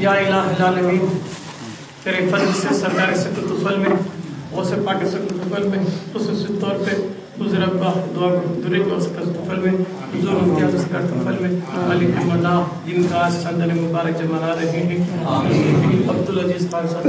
یا الہ العالمین تیرے فضل سے سرکار سکت الفل میں غوث پاک سکت الفل میں خصوصی طور پہ حضور ابا دعا درے کو سکت الفل میں حضور امتیاز سکت الفل میں ملک مولا جن کا سندن مبارک جو منا رہے ہیں عبدالعزیز خان صاحب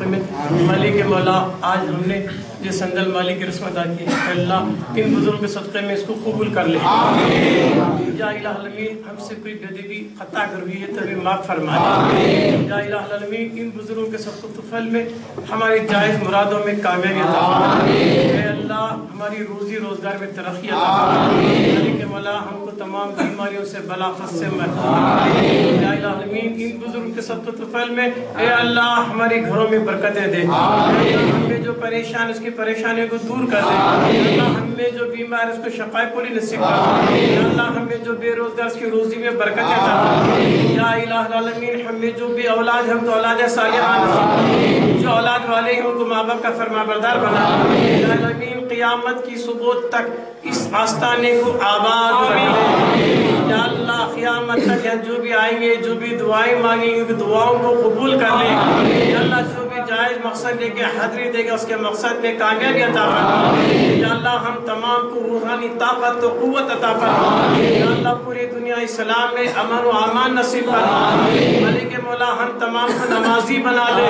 میں ملک مولا آج ہم نے یہ سندل مالی کی رسم ادا کی ہے اللہ ان بزرگوں کے صدقے میں اس کو قبول کر لے یا الہ العالمین ہم سے کوئی بےدبی خطا کر ہوئی ہے تو ہمیں معاف فرما دے یا الہ العالمین ان بزرگوں کے صدقہ طفل میں ہماری جائز مرادوں میں کامیابی عطا فرما اے اللہ ہماری روزی روزگار میں ترقی عطا فرما مالک مولا ہم کو تمام بیماریوں سے بلاخت سے محفوظ یا الہ العالمین ان بزرگوں کے صدقہ طفل میں اے اللہ ہمارے گھروں میں برکتیں دے ہمیں جو پریشان اس کی پریشانیوں کو دور کر دے اللہ ہمیں جو بیمار اس کو شفا پوری نصیب کر دے اللہ ہمیں جو بے روزگار اس کی روزی میں برکت عطا فرما یا الہ العالمین ہمیں جو بھی اولاد ہم تو اولاد صالحہ نصیب جو اولاد والے ہیں ان کو ماں باپ کا فرما بردار بنا یا العالمین قیامت کی صبح تک اس آستانے کو آباد رکھے یا اللہ قیامت تک جو بھی آئیں گے جو بھی دعائیں مانگیں گے دعاؤں کو قبول کر لے یا اللہ جو بھی جائز مقصد لے کے حاضری دے گا اس کے مقصد میں کامیابی عطا فرما یا اللہ ہم تمام کو روحانی طاقت و قوت عطا فرما یا اللہ پوری دنیا اسلام میں امن و امان نصیب فرما ملک مولا ہم تمام کو نمازی بنا لے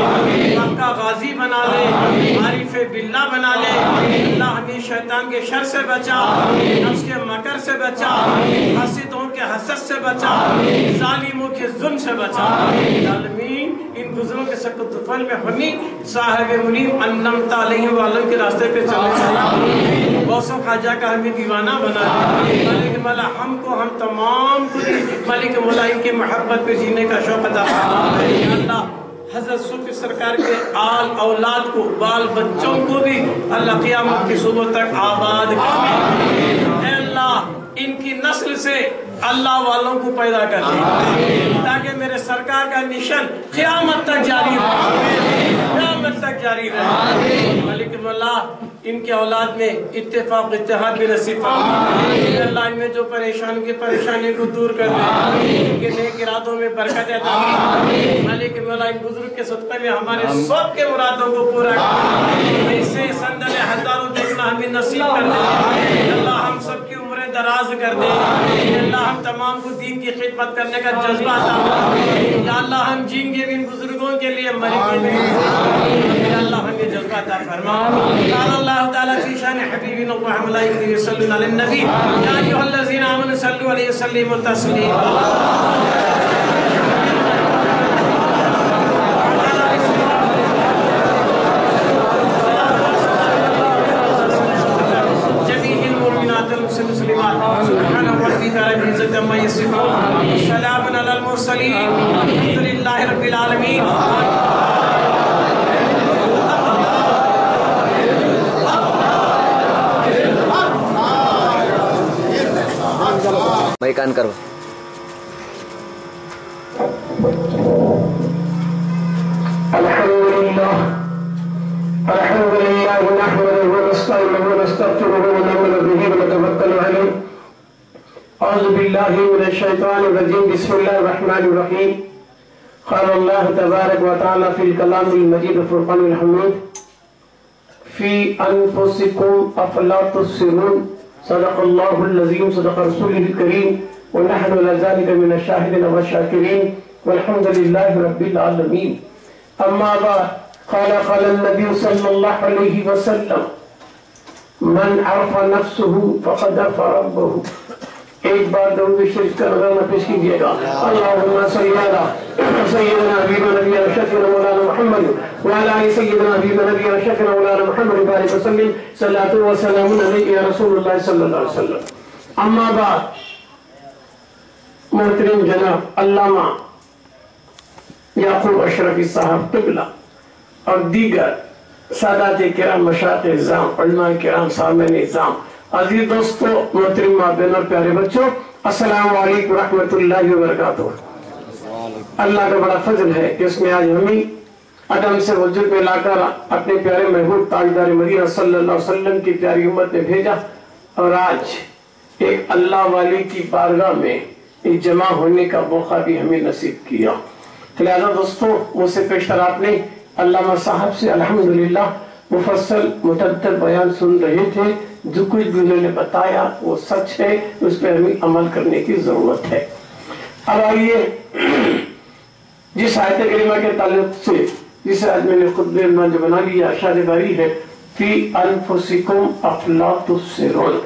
مکہ غازی بنا لے عارف باللہ بنا لے اللہ ہمیں شیطان کے شر سے بچا نفس کے مکر سے بچا حسدوں کے حسد سے بچا ظالموں کے ظلم سے بچا یا عالمین ان بزرگوں کے سکت طفل میں ہمیں صاحب منیم انمت علیہ وآلہ کے راستے پہ چلے غوث و خواجہ کا ہمیں دیوانہ بنا دے ملک مولا ہم کو ہم تمام کو ملک مولا ان کی محبت پہ جینے کا شوق عطا فرما یا اللہ حضرت صوفی سرکار کے آل اولاد کو بال بچوں کو بھی اللہ قیامت کی صبح تک آباد کر اے اللہ ان کی نسل سے اللہ والوں کو پیدا کر دے تاکہ میرے سرکار کا مشن قیامت تک جاری رہے قیامت تک جاری رہے ملک مولا ان کے اولاد میں اتفاق اتحاد بھی نصیب فرما اے اللہ ان میں جو پریشانی کو دور کر دے ان کے نیک ارادوں میں برکت عطا فرما ملک مولا ان بزرگ کے صدقے میں ہمارے سب کے مرادوں کو پورا کر ایسے سندل ہزاروں دیکھنا ہمیں نصیب کر دے اللہ ہم سب کی عمریں دراز کر دے اللہ ہم تمام کو دین کی خدمت کرنے کا جذبہ عطا فرما یا اللہ ہم جئیں گے ان بزرگوں کے لیے مریں گے یا اللہ ہمیں جذبہ عطا فرما قال اللہ تعالی فی شان حبیبنا محمد صلی اللہ علیہ وسلم النبی یا ایھا الذین آمنوا صلوا علیہ وسلموا تسلیما سبحان ربك رب العزة عما يصفون وسلام على المرسلين والحمد لله رب العالمين بھائی کان کرو الحمد لله نحمده ونستعينه ونستغفره ونؤمن به ونتوكل عليه أعوذ بالله من الشيطان الرجيم بسم الله الرحمن الرحيم قال الله تبارك وتعالى في الكلام المجيد والفرقان الحميد في أنفسكم أفلا تبصرون صدق الله العظيم صدق رسوله الكريم ونحن على ذلك من الشاهدين والشاكرين والحمد لله رب العالمين أما بعد قال النبي صلى الله عليه وسلم من عرف نفسه فقد عرف ربه ایک بار درود شریف کا نظرانہ پیش کیجئے گا اللہم صلی علی سیدنا حبیبنا نبی شفیعنا مولانا محمد وعلی آل سیدنا حبیبنا نبی شفیعنا مولانا محمد بارک وسلم صلاۃ و سلام علیک یا رسول اللہ صلی اللہ علیہ وسلم اما بعد محترم جناب علامہ یعقوب اشرفی صاحب قبلہ اور دیگر سادات کرام مشایخ اعظام علماء کرام سامعین اعظام عزیز دوستو محترم ماں بہن اور پیارے بچوں السلام علیکم ورحمۃ اللہ وبرکاتہ اللہ کا بڑا فضل ہے کہ اس میں آج ہمیں عدم سے وجود میں لا کر اپنے پیارے محبوب تاجدار مدینہ صلی اللہ علیہ وسلم کی پیاری امت نے بھیجا اور آج ایک اللہ والی کی بارگاہ میں जमा होने का मौका भी हमें नसीब किया। लिहाजा दोस्तों, मुझसे पेशतर आपने अल्लामा साहब से अल्हम्दुलिल्लाह मुफस्सल मुतद्दर बयान सुन रहे थे। जो कुछ भी उन्होंने बताया वो सच है, उस पर हमें अमल करने की जरूरत है। अब आइए जिस आयत करीमा के ताल्लुक से जिसे आज मैंने खुद जो बना लिया अशार बारी है, फी अनफुसिकुम अफला तुबसिरून।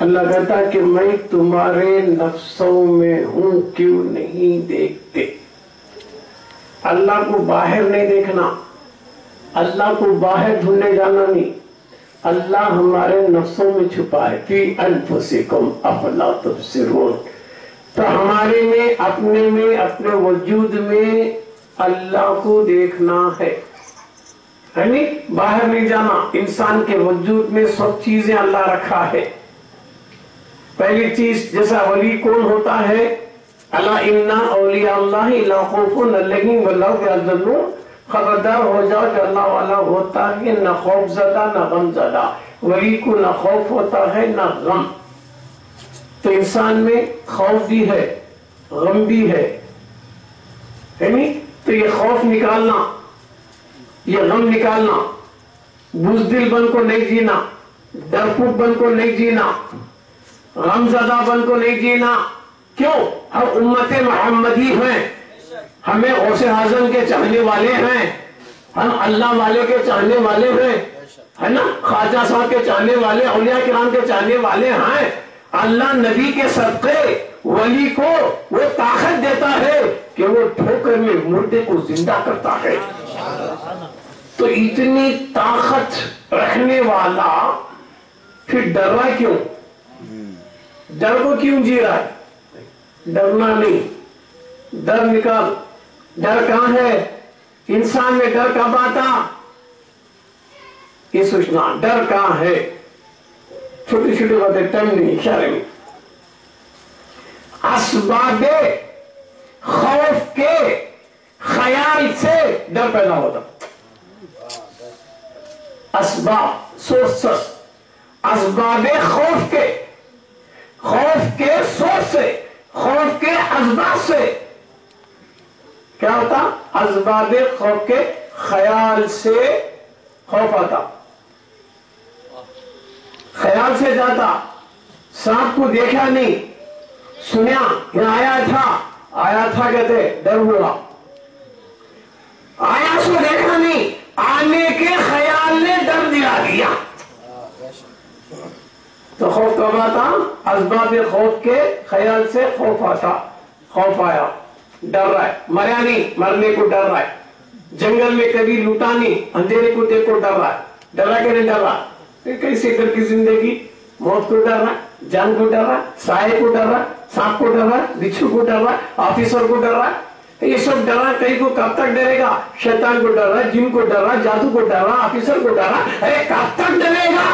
अल्लाह कहता है कि मैं तुम्हारे नफ्सों में हूं, क्यों नहीं देखते। अल्लाह को बाहर नहीं देखना, अल्लाह को बाहर ढूंढने जाना नहीं, अल्लाह हमारे नफ्सों में छुपा है। फी अनफुसिकुम अफला तुबसिरून। तो हमारे में, अपने में, अपने वजूद में अल्लाह को देखना है नहीं, बाहर नहीं जाना। इंसान के वजूद में सब चीजें अल्लाह रखा है। पहली चीज, जैसा वली कौन होता है, अला इन्ना औलिया अल्लाहि ला खौफुन अलैहिम वला हुम यहज़नून। खबरदार हो जाओ कि अल्लाह वाला होता है न खौफ ज़दा न गम ज़दा। वली को न खौफ होता है न गम। तो इंसान में खौफ भी है, गम भी है नहीं। तो ये खौफ निकालना, ये गम निकालना, बुज़दिल बन को नहीं जीना, डरपोक बन को नहीं जीना, गमज़दा बन को नहीं जीना। क्यों? हम उम्मत मोहम्मदी हैं, हमें गौसे आज़म के चाहने वाले हैं, हम अल्लाह वाले के चाहने वाले हैं, है ना, ख्वाजा साहब के चाहने वाले, औलिया किराम के चाहने वाले हैं। अल्लाह नबी के सदक़े वली को वो ताकत देता है कि वो ठोकर में मुर्दे को जिंदा करता है। तो इतनी ताकत रखने वाला फिर डर रहा क्यों? डर को क्यों जी रहा है? डरना नहीं, डर निकाल। डर कहां है? इंसान में डर कब आता? ये सोचना डर कहां है। छोटी छोटी बातें, टाइम नहीं, इशारे में। असबाबे खौफ के ख्याल से डर पैदा होता। असबाब सोर्सेस, असबाबे खौफ के सोच से, खौफ के असबाब से क्या होता? असबाबे खौफ के ख्याल से खौफ आता, ख्याल से जाता। सांप को देखा नहीं, सुना यहाँ आया था कहते डर हुआ। आया सो देखा नहीं, आने के ख्याल ने डर दिला दिया। तो खौफ कब आता? असबाब खौफ के ख्याल से खौफ आता। खौफ आया, डर रहा है, मरा नहीं, मरने को डर रहा है। जंगल में कभी लूटा नहीं, अंधेरे को देखो डर रहा है। डर रहा कि नहीं डर रहा? कैसे डर की जिंदगी? मौत को डर रहा, जान को डर रहा, साये को डर रहा, सांप को डर रहा, बिच्छू को डर रहा, ऑफिसर को डर रहा। ये सब डर रहा। कहीं को कब तक डरेगा? शैतान को डर रहा, जिन को डर रहा, जादू को डर रहा, ऑफिसर को डर रहा। अरे कब तक डरेगा?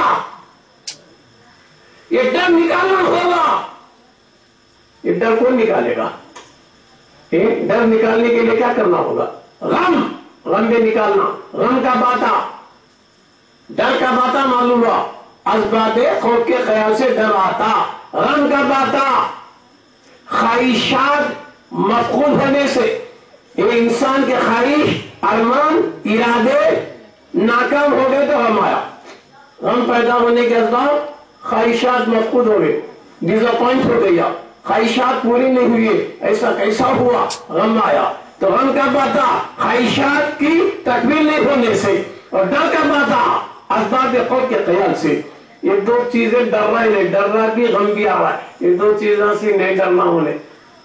ये डर निकालना होगा। ये डर कौन निकालेगा? डर निकालने के लिए क्या करना होगा? गम में निकालना। गम का बाता, डर का बाता मालूम हुआ। असबाबे खौफ के ख्याल से डर आता। गम का बाता ख्वाहिशात मफकूद होने से, ये इंसान के ख्वाहिश, अरमान, इरादे नाकाम हो गए तो गम आया। गम पैदा होने के असबाब ख्वाहिशात मफकूद हो गए, डिसअपॉइंट हो गया, ख्वाहिशात पूरी नहीं हुई। ऐसा कैसा हुआ? गम आया। तो गम का बाता ख्वाहिशात की तकमील नहीं होने से, और डर का बाता असबाब खौफ के ख्याल से। ये दो चीजें, डर रहा ही नहीं, डर रहा भी, गम भी आ रहा है। ये दो चीजों से नहीं डरना होने।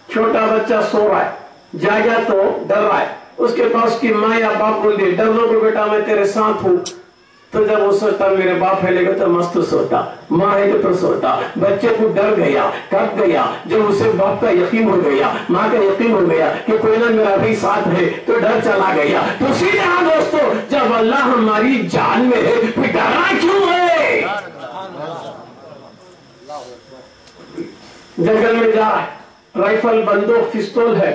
छोटा बच्चा सो रहा है, जागा तो डर रहा है, उसके पास की माँ या बाप बोल दिए डर लो बेटा मैं तेरे साथ हूं। तो जब वो सोचता मेरे बाप फैलेगा तो मस्त सोता, माँ है तो सोता। बच्चे को डर गया, कब गया? जब उसे बाप का यकीन हो गया, माँ का यकीन हो गया कि कोई ना मेरा भी साथ है, तो डर चला गया। तो सीधे हाँ दोस्तों, जब अल्लाह हमारी जान में है फिर डरना क्यों है? जंगल में जा रहा है, राइफल, बंदूक, पिस्तौल है,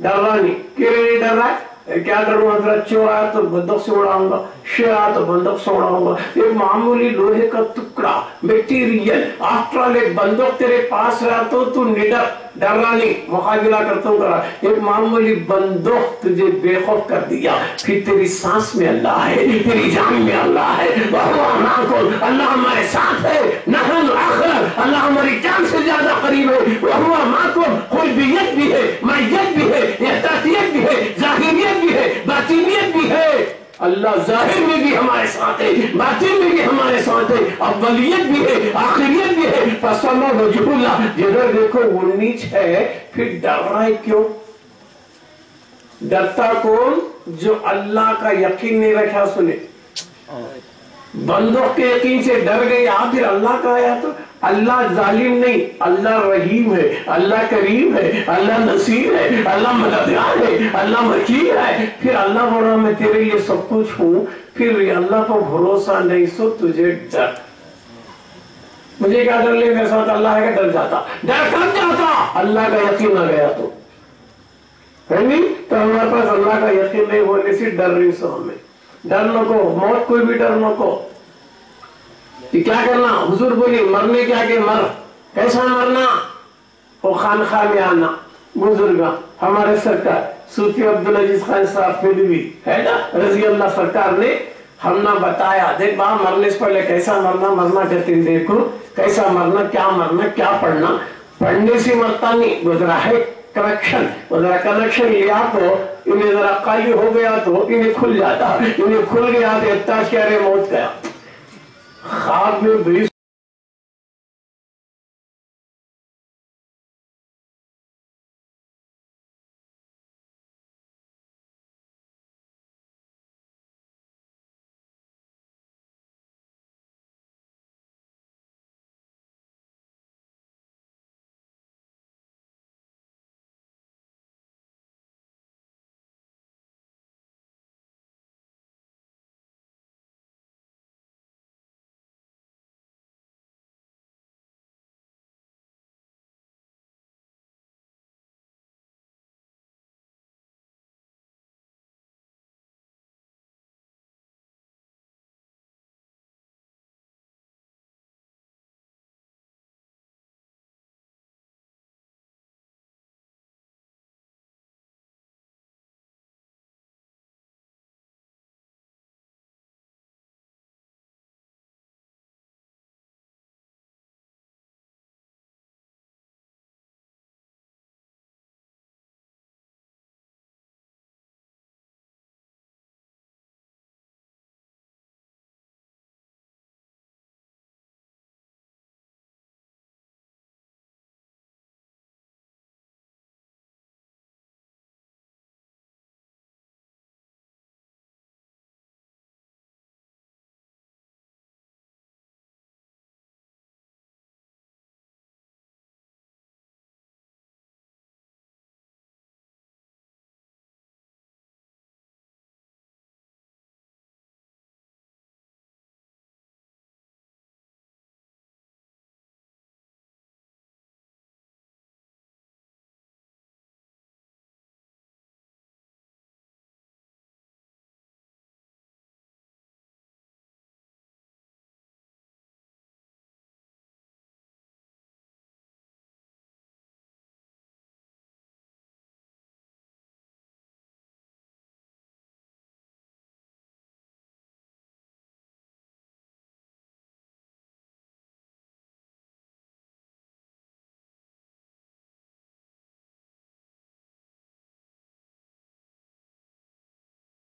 डर रहा नहीं। क्यों नहीं डर रहा है? क्या करूँ हजरत, चोर आया तो बंदूक से उड़ाऊंगा, शेर आया तो बंदूक से उड़ाऊंगा। एक मामूली लोहे का टुकड़ा मटेरियल, आफ्टर ऑल एक बंदूक तेरे पास रहा तो तू निडर, डरना नहीं, मुकाबला करता हूँ करा। एक मामूली बंदूक तुझे बेखौफ कर दिया, फिर तेरी सांस में अल्लाह है, तेरी जान में अल्लाह है। अल्लाह हमारे साथ है, नहन आखिर अल्लाह हमारी जान से ज्यादा करीब है। वहुवा माकुम, खुलबियत भी है, मैयत भी है, इहतातियत भी है, जाहिरियत भी है, बातिनियत भी है। अल्लाह जाहिर में भी हमारे साथ है, बातिन में भी हमारे साथ है, अव्वलियत भी है, आखिरियत भी है। फसमा वजहुल्लाह, जिधर देखो वो नीच है, फिर डर रहा है क्यों? डरता कौन? जो अल्लाह का यकीन नहीं रखा। सुने, बंदों के यकीन से डर गए, फिर अल्लाह का आया तो अल्लाह जालिम नहीं, अल्लाह रहीम है, अल्लाह करीम है, अल्लाह नसीर है, अल्लाह मददगार है, अल्लाह वकील है। फिर अल्लाह बोल रहा मैं तेरे लिए सब कुछ हूँ, फिर अल्लाह को भरोसा नहीं, सो तुझे डर। मुझे क्या डर ले, मेरे साथ अल्लाह है, डर जाता। डर कब जाता? अल्लाह का यकीन आ गया तो है नहीं। तो हमारे पास अल्लाह का यकीन नहीं होने से डर रही सो हमें। डर नको, मौत कोई भी डर नको। क्या करना? हुजूर बोली मरने क्या के मर, कैसा मरना? वो खानखा में आना। बुजुर्ग हमारे सरकार सूफी अब्दुल अजीज खान साहब फिल्मी है ना, रजी अल्लाह सरकार ने हमने बताया, देख बा मरने से पहले कैसा मरना, मरना कहते देखो कैसा मरना, क्या मरना, क्या पढ़ना। पढ़ने से मरता नहीं, गुजरा है कनेक्शन, जरा कनेक्शन लिया तो इन्हें जरा काली हो गया तो इन्हें खुल जाता, इन्हें खुल गया तो इतना क्या रे मौत गया। ख्वाब में